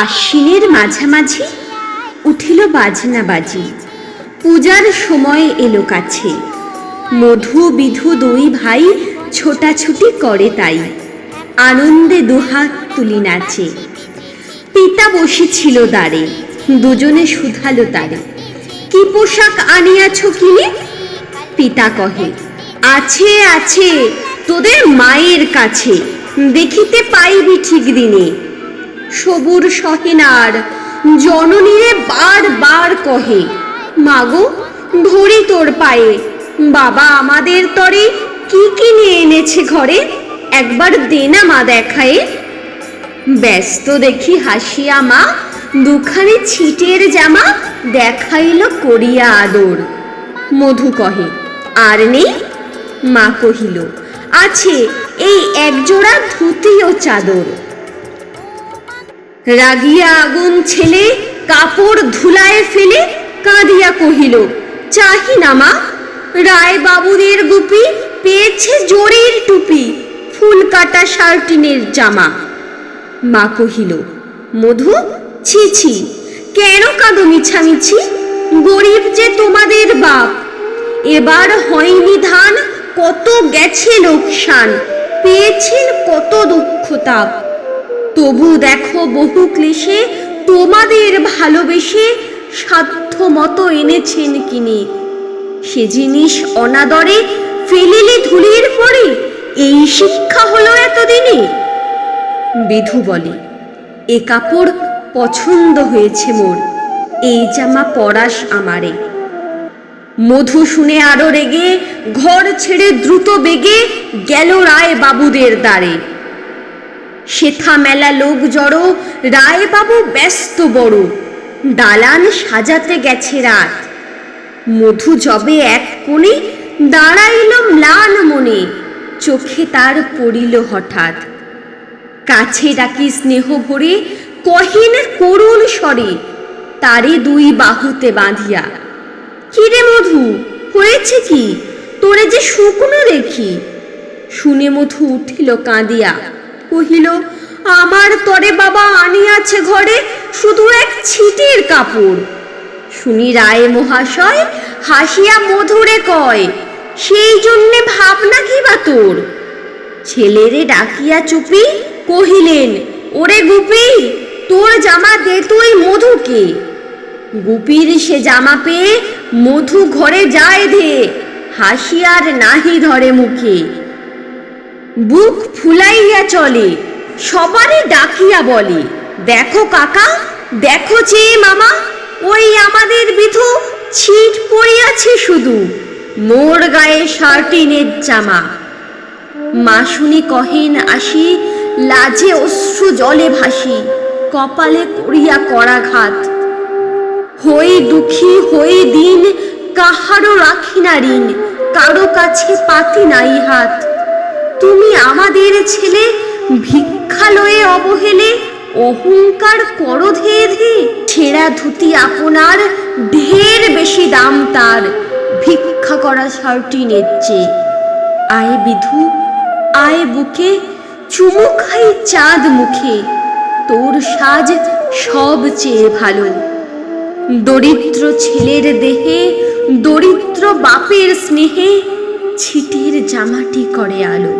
আশ্বিনের মাঝামাঝি উঠিল বাজনা বাজি। পূজার সময় এলো কাছে। মধু বিধু দুই ভাই ছোটাছুটি করে তাই। আনন্দে দুহাত তুলি নাচে। পিতা বসেছিল দ্বারে, দুজনে শুধালো তারে, কি পোশাক আনিয়াছ কিনে? পিতা কহে, আছে আছে তোদের মায়ের কাছে, দেখিতে পাইবি ঠিক দিনে। সবুর সহেনার জননীরে বার বার কহে, মাগো ধরি তোর পায়ে, বাবা আমাদের তরে কি কিনে এনেছে ঘরে, একবার দেনা মা দেখায়ে। ব্যস্ত দেখি হাসিয়া মা দুখানি ছিটের জামা দেখাইল করিয়া আদর। মধু কহে, আর নেই? মা কহিল, আছে এই একজোড়া ধুতি ও চাদর। রাগিয়া আগুন ছেলে কাপড় ধুলায় ফেলে কাঁদিয়া কহিল, চাহি না মা, রায় বাবুদের গুপি পেয়েছে জরির টুপি, ফুল কাটা শার্টিনের জামা। মা কহিল, মধু ছি ছি, কেন কাঁদো মিছামিছি? গরিব যে তোমাদের বাপ, এবার হয়নি ধান, কত গেছে লোকসান, পেয়েছেন কত দুঃখ তাপ। তবু দেখো বহু ক্লেশে তোমাদের ভালোবেসে সাধ্য মতো এনেছেন কিনে। সে জিনিস অনাদরে ফেলিলে ধুলির পরে, এই শিক্ষা হলো এতদিনে। বিধু বলে, এ কাপড় পছন্দ হয়েছে মোর, এই জামা পরাস আমারে। মধু শুনে আরো রেগে ঘর ছেড়ে দ্রুত বেগে গেল রায় বাবুদের দ্বারে। সেথা মেলা লোক জড়ো, রায় বাবু ব্যস্ত বড়, দালান সাজাতে গেছে রাত। মধু যবে এক কোণে দাঁড়াইল ম্লান মনে, চোখে তার পড়িল হঠাৎ। কাছে ডাকি স্নেহ ভরে কহিন করুণ স্বরে, তারে দুই বাহুতে বাঁধিয়া, কিরে মধু হয়েছে কি, তোরে যে শুকনো দেখি। শুনে মধু উঠিল কাঁদিয়া, কহিল, আমার তরে বাবা আনিয়াছে ঘরে শুধু এক ছিটের কাপড়। শুনি রায় মহাশয় হাসিয়া মধুরে কয়, সেই জন্যে ভাবনা কি বা তোর? ছেলেরে ডাকিয়া চুপি কহিলেন, ওরে গুপি, তোর জামা দে তুই মধুকে। গুপির সে জামা পেয়ে মধু ঘরে যায় ধে, হাসিয়ার নাহি ধরে মুখে। বুক ফুলাইয়া চলে, সবারে ডাকিয়া বলে, দেখো কাকা, দেখো চেয়ে মামা, ওই আমাদের বিধু ছিট পড়িয়াছে শুধু, মোর গায়ে শার্টিনের জামা। মা শুনি কহেন আসি, লাজে অশ্রু জলে ভাসি, কপালে করিয়া করাঘাত। হই দুঃখী হই দিন, কাহারও রাখি না ঋণ, কারো কাছে পাতি নাই হাত। তুমি আমাদের ছেলে ভিক্ষালয়ে অবহেলে, অহংকার করো ধে ধে। ছেঁড়া ধুতি আপনার ঢের বেশি দাম তার, ভিক্ষা করা শার্টিনের চেয়ে। আয় বিধু আয় বুকে, চুমু খাই চাঁদ মুখে, তোর সাজ সব চেয়ে ভালো। দরিদ্র ছেলের দেহে দরিদ্র বাপের স্নেহে ছিটের জামাটি করে আলো।